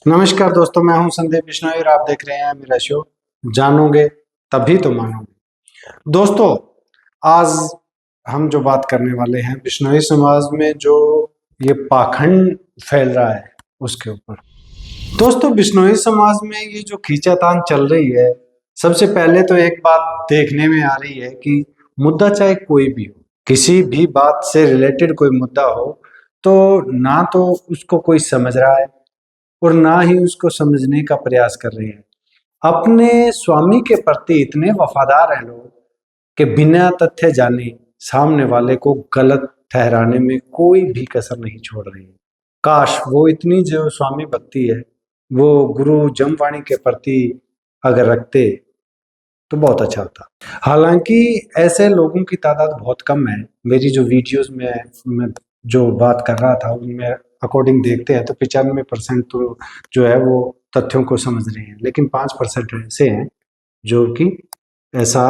नमस्कार दोस्तों, मैं हूं संदीप बिश्नोई और आप देख रहे हैं मेरा शो जानोगे तभी तो मानोगे। दोस्तों, आज हम जो बात करने वाले हैं बिश्नोई समाज में जो ये पाखंड फैल रहा है उसके ऊपर। दोस्तों, बिश्नोई समाज में ये जो खींचातान चल रही है, सबसे पहले तो एक बात देखने में आ रही है कि मुद्दा चाहे कोई भी हो, किसी भी बात से रिलेटेड कोई मुद्दा हो, तो ना तो उसको कोई समझ रहा है और ना ही उसको समझने का प्रयास कर रहे हैं। अपने स्वामी के प्रति इतने वफादार हैं लोग कि बिना तथ्य जाने सामने वाले को गलत ठहराने में कोई भी कसर नहीं छोड़ रहे हैं। काश वो इतनी जो स्वामी भक्ति है वो गुरु जमवाणी के प्रति अगर रखते तो बहुत अच्छा होता। हालांकि ऐसे लोगों की तादाद बहुत कम है। मेरी जो वीडियोस में मैं जो बात कर रहा था उनमें अकॉर्डिंग देखते हैं तो 95% तो जो है वो तथ्यों को समझ रहे हैं, लेकिन 5% ऐसे हैं जो कि ऐसा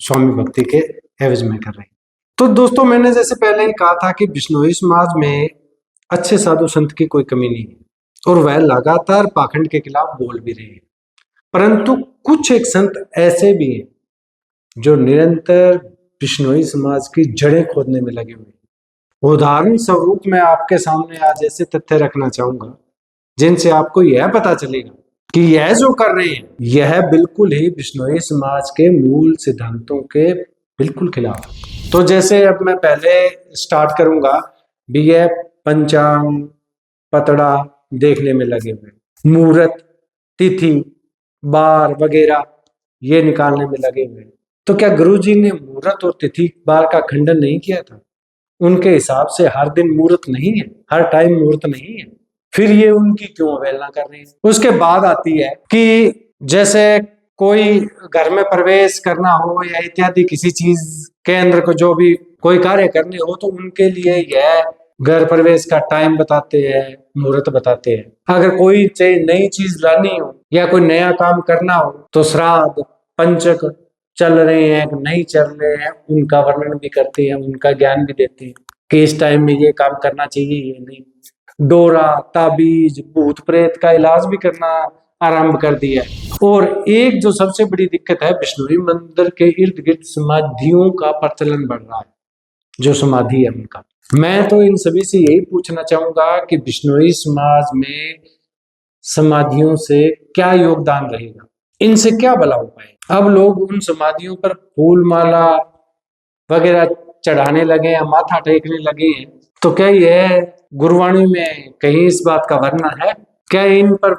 स्वामी भक्ति के एवज में कर रहे हैं। तो दोस्तों, मैंने जैसे पहले ही कहा था कि बिश्नोई समाज में अच्छे साधु संत की कोई कमी नहीं है और वह लगातार पाखंड के खिलाफ बोल भी रहे हैं। परंतु कुछ एक संत ऐसे भी हैं जो निरंतर बिश्नोई समाज की जड़ें खोदने में लगे हुए हैं। उदाहरण स्वरूप मैं आपके सामने आज ऐसे तथ्य रखना चाहूंगा जिनसे आपको यह पता चलेगा कि यह जो कर रहे हैं यह बिल्कुल ही बिश्नोई समाज के मूल सिद्धांतों के बिल्कुल खिलाफ है। तो जैसे अब मैं पहले स्टार्ट करूंगा भी, यह पंचांग पतड़ा देखने में लगे हुए, मुहूर्त तिथि बार वगैरह ये निकालने में लगे हुए। तो क्या गुरुजी ने मुहूर्त और तिथि बार का खंडन नहीं किया था? उनके हिसाब से हर दिन मुहूर्त नहीं है, हर टाइम मुहूर्त नहीं है, फिर ये उनकी क्यों अवहेलना कर रहे हैं? उसके बाद आती है कि जैसे कोई घर में प्रवेश करना हो या इत्यादि किसी चीज के अंदर को जो भी कोई कार्य करने हो तो उनके लिए यह घर प्रवेश का टाइम बताते हैं, मुहूर्त बताते हैं। अगर कोई नई चीज लानी हो या कोई नया काम करना हो तो श्राद्ध पंचक चल रहे हैं नहीं चल रहे हैं उनका वर्णन भी करते हैं, उनका ज्ञान भी देते हैं कि इस टाइम में ये काम करना चाहिए ये नहीं। डोरा ताबीज भूत प्रेत का इलाज भी करना आरंभ कर दिया है। और एक जो सबसे बड़ी दिक्कत है, बिश्नोई मंदिर के इर्द गिर्द समाधियों का प्रचलन बढ़ रहा है। जो समाधि है उनका, मैं तो इन सभी से यही पूछना चाहूंगा कि बिश्नोई समाज में समाधियों से क्या योगदान रहेगा, इनसे क्या भला हो पाए? अब लोग उन समाधियों पर फूल माला वगैरह चढ़ाने लगे या माथा टेकने लगे हैं, तो क्या यह गुरुवाणी में कहीं इस बात का वर्णन है? क्या इन पर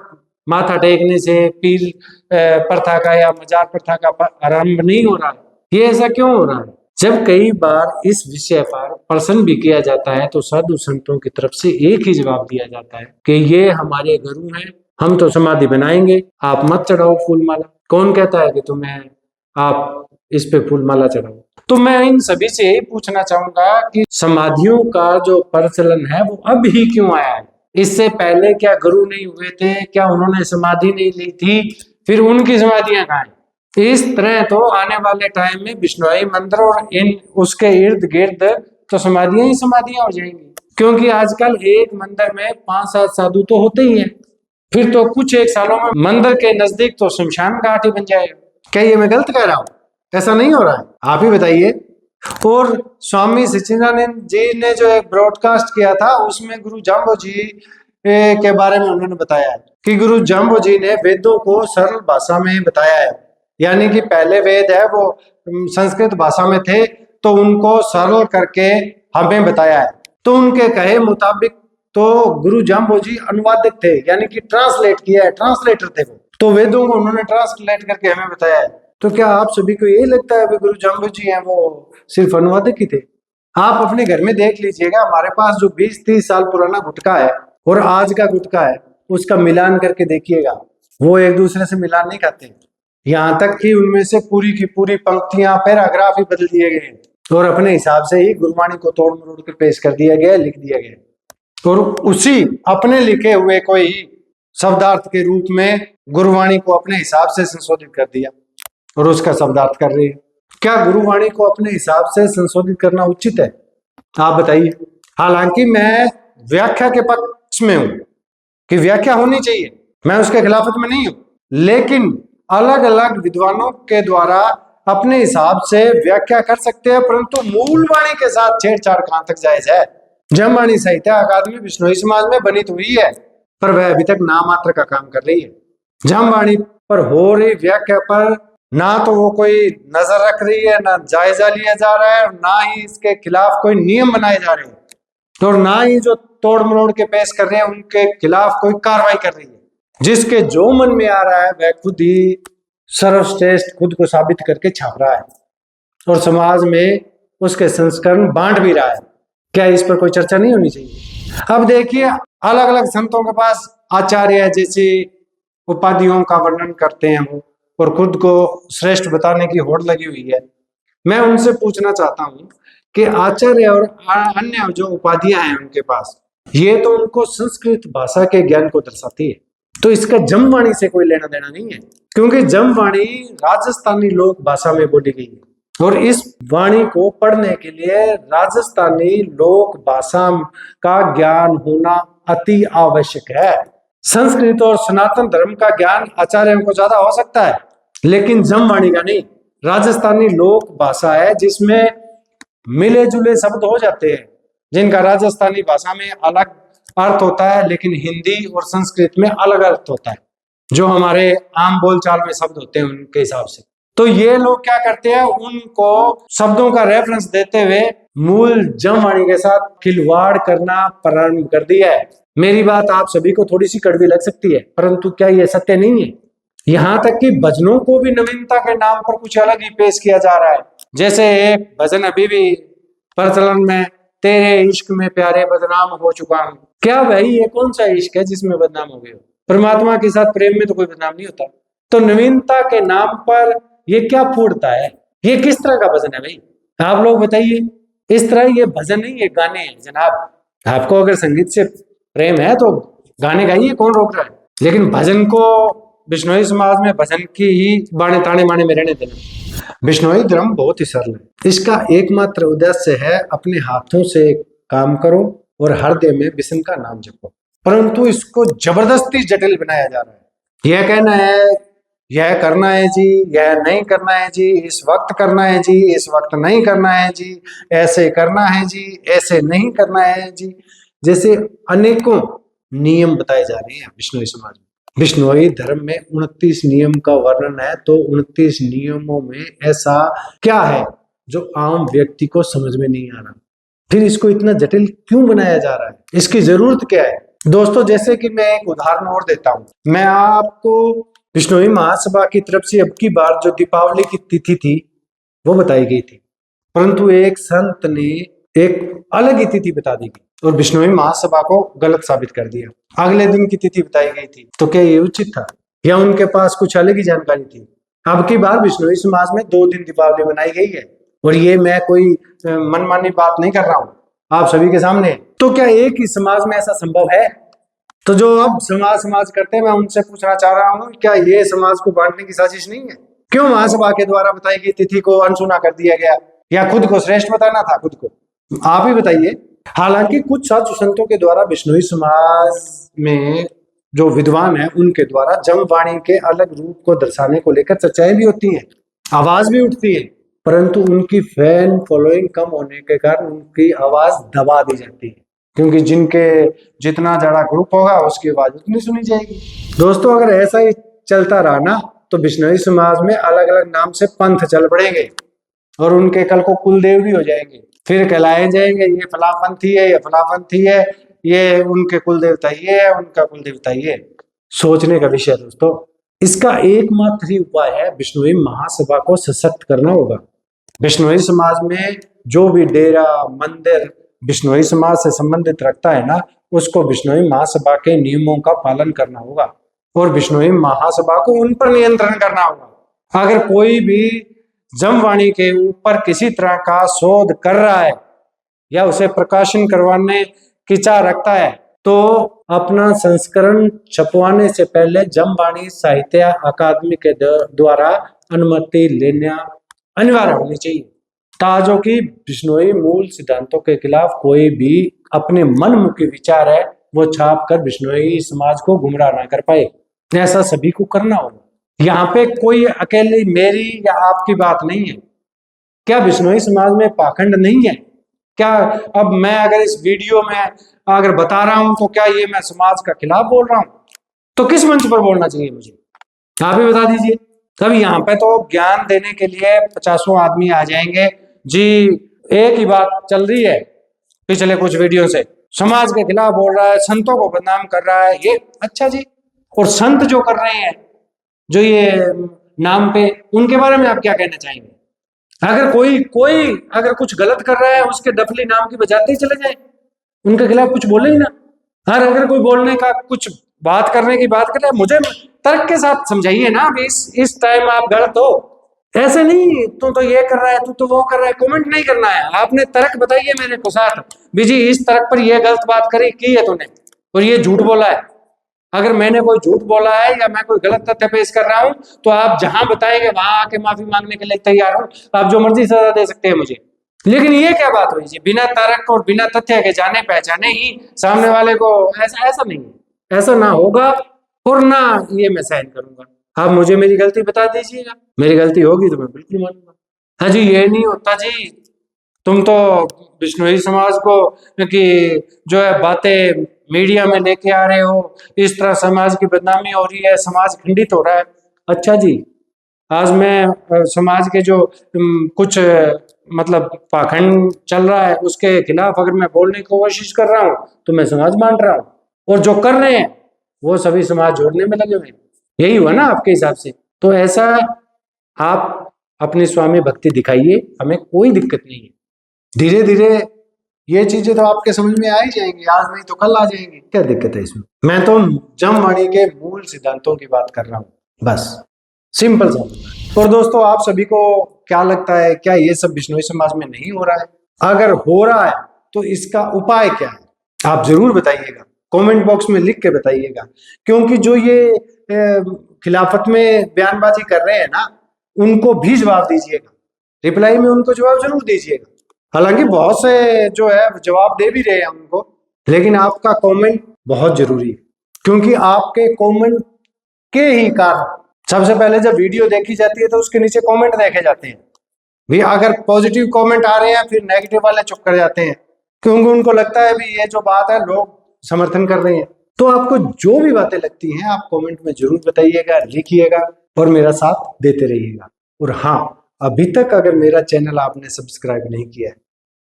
माथा टेकने से पीर प्रथा का या मजार प्रथा का आरंभ नहीं हो रहा है? ये ऐसा क्यों हो रहा है? जब कई बार इस विषय पर प्रश्न भी किया जाता है तो साधु संतों की तरफ से एक ही जवाब दिया जाता है कि ये हमारे गुरु हैं, हम तो समाधि बनाएंगे, आप मत चढ़ाओ फूल माला। कौन कहता है कि तुम्हें आप इस पे फूल माला चढ़ाओ? तो मैं इन सभी से यही पूछना चाहूंगा कि समाधियों का जो प्रचलन है वो अब ही क्यों आया है? इससे पहले क्या गुरु नहीं हुए थे? क्या उन्होंने समाधि नहीं ली थी? फिर उनकी समाधियां कहाँ हैं? इस तरह तो आने वाले टाइम में बिश्नोई मंदिर और इन उसके इर्द गिर्द तो समाधियां ही समाधियां हो जाएंगी, क्योंकि आजकल एक मंदिर में 5-7 साधु तो होते ही हैं। फिर तो कुछ एक सालों में मंदिर के नजदीक तो शमशान घाट ही बन जाएगा। क्या ये मैं गलत कह रहा हूँ? ऐसा नहीं हो रहा है? आप ही बताइए। और स्वामी सच्चिदानंद जी ने जो एक ब्रॉडकास्ट किया था उसमें गुरु जाम्बो जी के बारे में उन्होंने बताया है कि गुरु जाम्बो जी ने वेदों को सरल भाषा में बताया है। यानी कि पहले वेद है वो संस्कृत भाषा में थे तो उनको सरल करके हमें बताया है। तो उनके कहे मुताबिक तो गुरु जाम्बो जी अनुवादक थे, यानी कि ट्रांसलेट किया है, ट्रांसलेटर थे वो। तो वेदों को उन्होंने ट्रांसलेट करके हमें बताया है। तो क्या आप सभी को यही लगता है कि गुरु जाम्बो जी हैं वो सिर्फ अनुवादक ही थे? आप अपने घर में देख लीजिएगा, हमारे पास जो 20-30 साल पुराना गुटखा है और आज का गुटखा है उसका मिलान करके देखिएगा, वो एक दूसरे से मिलान नहीं खाते। यहाँ तक कि उनमें से पूरी की पूरी पंक्तियां पैराग्राफ ही बदल दिए गए और अपने हिसाब से ही गुरबाणी को तोड़ मरोड़ कर पेश कर दिया गया, लिख दिया गया। और उसी अपने लिखे हुए को ही शब्दार्थ के रूप में गुरुवाणी को अपने हिसाब से संशोधित कर दिया और उसका शब्दार्थ कर रहे हैं। क्या गुरुवाणी को अपने हिसाब से संशोधित करना उचित है? आप बताइए। हालांकि मैं व्याख्या के पक्ष में हूं कि व्याख्या होनी चाहिए, मैं उसके खिलाफत में नहीं हूं, लेकिन अलग अलग विद्वानों के द्वारा अपने हिसाब से व्याख्या कर सकते हैं, परंतु मूल वाणी के साथ छेड़छाड़ कहां तक जायज है। जमवाणी साहित्य अकादमी बिश्नोई समाज में बनी तो हुई है, पर वह अभी तक नाम मात्र का काम कर रही है। जमवाणी पर हो रही व्याख्या पर ना तो वो कोई नजर रख रही है, ना जायजा लिया जा रहा है, ना ही इसके खिलाफ कोई नियम बनाए जा रहे हैं, और ना ही जो तोड़ मरोड़ के पेश कर रहे हैं उनके खिलाफ कोई कार्रवाई कर रही है। जिसके जो मन में आ रहा है वह खुद ही सर्वश्रेष्ठ खुद को साबित करके छाप रहा है और समाज में उसके संस्करण बांट भी रहा है। क्या इस पर कोई चर्चा नहीं होनी चाहिए? अब देखिए, अलग अलग संतों के पास आचार्य जैसी उपाधियों का वर्णन करते हैं वो, और खुद को श्रेष्ठ बताने की होड़ लगी हुई है। मैं उनसे पूछना चाहता हूं कि आचार्य और अन्य जो उपाधियां हैं उनके पास, ये तो उनको संस्कृत भाषा के ज्ञान को दर्शाती है, तो इसका जमवाणी से कोई लेना देना नहीं है, क्योंकि जमवाणी राजस्थानी लोक भाषा में बोली गई है और इस वाणी को पढ़ने के लिए राजस्थानी लोक भाषा का ज्ञान होना अति आवश्यक है। संस्कृत और सनातन धर्म का ज्ञान आचार्यों को ज्यादा हो सकता है, लेकिन जमवाणी का नहीं। राजस्थानी लोक भाषा है जिसमें मिले जुले शब्द हो जाते हैं, जिनका राजस्थानी भाषा में अलग अर्थ होता है, लेकिन हिंदी और संस्कृत में अलग अर्थ होता है, जो हमारे आम बोलचाल में शब्द होते हैं उनके हिसाब से। तो ये लोग क्या करते हैं, उनको शब्दों का रेफरेंस देते हुए मूल जमवाणी के साथ खिलवाड़ करना प्रारंभ कर दिया है। मेरी बात आप सभी को थोड़ी सी कड़वी लग सकती है, परंतु क्या ये सत्य नहीं है? यहाँ तक कि भजनों को भी नवीनता के नाम पर कुछ अलग ही पेश किया जा रहा है। जैसे एक भजन अभी भी प्रचलन में, तेरे इश्क में प्यारे बदनाम हो चुका हूं। क्या भाई, ये कौन सा इश्क है जिसमें बदनाम हो गए हो? परमात्मा के साथ प्रेम में तो कोई बदनाम नहीं होता। तो नवीनता के नाम पर ये क्या फूटता है? ये किस तरह का भजन है भाई? आप लोग बताइए। इस तरह ये भजन नहीं, ये गाने हैं जनाब। आपको अगर संगीत से प्रेम है तो गाने गाइए, कौन रोक रहा है? लेकिन भजन को बिश्नोई समाज में भजन की ही बाणे ताने माने में रहने देना। बिश्नोई धर्म बहुत ही सरल है। इसका एकमात्र उद्देश्य है अपने हाथों से काम करो और हृदय में विष्णु का नाम जपो, परंतु इसको जबरदस्ती जटिल बनाया जा रहा है। यह कहना है, यह करना है जी, यह नहीं करना है जी, इस वक्त करना है जी, इस वक्त नहीं करना है जी, ऐसे करना है जी, ऐसे नहीं करना है जी, जैसे अनेकों नियम बताए जा रहे हैं बिश्नोई समाज में। बिश्नोई धर्म में 29 नियम का वर्णन है, तो 29 नियमों में ऐसा क्या है जो आम व्यक्ति को समझ में नहीं आ रहा? फिर इसको इतना जटिल क्यों बनाया जा रहा है? इसकी जरूरत क्या है? दोस्तों, जैसे कि मैं एक उदाहरण और देता हूं। मैं आपको बिश्नोई महासभा की तरफ से अब की बार जो दीपावली की तिथि थी वो बताई गई थी, परंतु एक संत ने एक अलग ही तिथि बता दी गई और बिश्नोई महासभा को गलत साबित कर दिया। अगले दिन की तिथि बताई गई थी, तो क्या ये उचित था या उनके पास कुछ अलग ही जानकारी थी? अब की बार बिश्नोई समाज में 2 दिन दीपावली मनाई गई है, और ये मैं कोई मनमानी बात नहीं कर रहा हूँ, आप सभी के सामने। तो क्या एक ही समाज में ऐसा संभव है? तो जो अब समाज करते हैं, मैं उनसे पूछना चाह रहा हूँ, क्या ये समाज को बांटने की साजिश नहीं है? क्यों महासभा के द्वारा बताई गई तिथि को अनसुना कर दिया गया, या खुद को श्रेष्ठ बताना था? खुद को आप ही बताइए। हालांकि कुछ साधु संतों के द्वारा बिश्नोई समाज में जो विद्वान है उनके द्वारा जमवाणी के अलग रूप को दर्शाने को लेकर चर्चाएं भी होती हैं, आवाज भी उठती है, परंतु उनकी फैन फॉलोइंग कम होने के कारण उनकी आवाज दबा दी जाती है, क्योंकि जिनके जितना ज्यादा ग्रुप होगा उसकी आवाज उतनी सुनी जाएगी। दोस्तों, अगर ऐसा ही चलता रहा ना तो बिश्नोई समाज में अलग अलग नाम से पंथ चल पड़ेंगे और उनके कल को कुलदेव भी हो जाएंगे। फिर कहलाए जाएंगे ये फलापंथी है, ये फलापंथी है, ये उनके कुल देवता ये है, उनका कुल देवता ये। सोचने का विषय दोस्तों। इसका एकमात्र ही उपाय है बिश्नोई महासभा को सशक्त करना होगा। बिश्नोई समाज में जो भी डेरा मंदिर बिश्नोई समाज से संबंधित रखता है ना, उसको बिश्नोई महासभा के नियमों का पालन करना होगा और बिश्नोई महासभा को उन पर नियंत्रण करना होगा। अगर कोई भी जमवाणी के ऊपर किसी तरह का शोध कर रहा है या उसे प्रकाशन करवाने की चाह रखता है, तो अपना संस्करण छपवाने से पहले जमवाणी साहित्य अकादमी के द्वारा अनुमति लेना अनिवार्य होनी चाहिए, ताजो की बिश्नोई मूल सिद्धांतों के खिलाफ कोई भी अपने मनमुखी विचार है वो छाप कर बिश्नोई समाज को गुमराह ना कर पाए। ऐसा सभी को करना होगा। यहाँ पे कोई अकेली मेरी या आपकी बात नहीं है। क्या बिश्नोई समाज में पाखंड नहीं है? क्या अब मैं अगर इस वीडियो में अगर बता रहा हूं तो क्या ये मैं समाज का खिलाफ बोल रहा हूं? तो किस मंच पर बोलना चाहिए मुझे, आप ही बता दीजिए। तब यहाँ पे तो ज्ञान देने के लिए 50 आदमी आ जाएंगे जी। एक ही बात चल रही है पिछले कुछ वीडियो से, समाज के खिलाफ बोल रहा है, संतों को बदनाम कर रहा है ये। अच्छा जी, और संत जो कर रहे हैं जो ये नाम पे, उनके बारे में आप क्या कहना चाहेंगे? अगर कोई कोई अगर कुछ गलत कर रहा है उसके डफली नाम की बजाते ही चले जाए, उनके खिलाफ कुछ बोले ही ना। हर अगर कोई बोलने का कुछ बात करने की बात कर रहा है, मुझे तर्क के साथ समझाइए ना। अब इस टाइम आप गलत हो, ऐसे नहीं तू तो ये कर रहा है, तू तो वो कर रहा है, कमेंट नहीं करना है। आपने तर्क बताइए मेरे को साथ, बीजी इस तर्क पर ये गलत बात करी की है तूने और ये झूठ बोला है। अगर मैंने कोई झूठ बोला है या मैं कोई गलत तथ्य पेश कर रहा हूं तो आप जहां बताएंगे वहां आके माफी मांगने के लिए तैयार हूं। आप जो मर्जी सजा दे सकते हैं मुझे, लेकिन ये क्या बात हुई जी, बिना तर्क और बिना तथ्य के जाने पहचाने ही सामने वाले को ऐसा ऐसा नहीं है, ऐसा ना होगा और ना ये मैं सहन करूंगा। आप मुझे मेरी गलती बता दीजिएगा, मेरी गलती होगी तो मैं बिल्कुल मानूंगा। हाँ जी, ये नहीं होता जी, तुम तो बिश्नोई समाज को कि जो है बातें मीडिया में लेके आ रहे हो, इस तरह समाज की बदनामी हो रही है, समाज खंडित हो रहा है। अच्छा जी, आज मैं समाज के जो कुछ मतलब पाखंड चल रहा है उसके खिलाफ अगर मैं बोलने की कोशिश कर रहा हूँ तो मैं समाज बांट रहा हूँ, और जो कर रहे हैं वो सभी समाज जोड़ने में लगे हुए हैं। यही हुआ ना आपके हिसाब से? तो ऐसा आप अपनी स्वामी भक्ति दिखाइए, हमें कोई दिक्कत नहीं है। धीरे धीरे ये चीजें तो आपके समझ में आ ही जाएंगी, आज नहीं तो कल आ जाएंगी, क्या दिक्कत है इसमें? मैं तो जमवाणी के मूल सिद्धांतों की बात कर रहा हूँ, बस सिंपल सा। और दोस्तों, आप सभी को क्या लगता है, क्या ये सब बिश्नोई समाज में नहीं हो रहा है? अगर हो रहा है तो इसका उपाय क्या है, आप जरूर बताइएगा, कमेंट बॉक्स में लिख के बताइएगा। क्योंकि जो ये खिलाफत में बयानबाजी कर रहे हैं ना, उनको भी जवाब दीजिएगा, रिप्लाई में उनको जवाब जरूर दीजिएगा। हालांकि बहुत से जो है जवाब दे भी रहे हैं उनको, लेकिन आपका कमेंट बहुत जरूरी है, क्योंकि आपके कमेंट के ही कारण सबसे पहले जब वीडियो देखी जाती है तो उसके नीचे कमेंट देखे जाते हैं भी। अगर पॉजिटिव कमेंट आ रहे हैं फिर नेगेटिव वाले चुप कर जाते हैं, क्योंकि उनको लगता है भी ये जो बात है लोग समर्थन कर रहे हैं। तो आपको जो भी बातें लगती हैं आप कमेंट में जरूर बताइएगा, लिखिएगा और मेरा साथ देते रहिएगा। और हाँ, अभी तक अगर मेरा चैनल आपने सब्सक्राइब नहीं किया है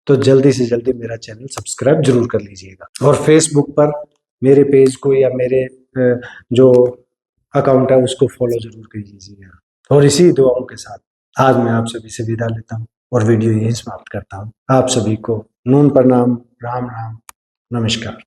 तो जल्दी से जल्दी मेरा चैनल सब्सक्राइब जरूर कर लीजिएगा, और फेसबुक पर मेरे पेज को या मेरे जो अकाउंट है उसको फॉलो जरूर कर लीजिएगा। और इसी दुआओं के साथ आज मैं आप सभी से विदा लेता हूँ और वीडियो यहीं समाप्त करता हूँ। आप सभी को नून प्रणाम, राम राम, नमस्कार।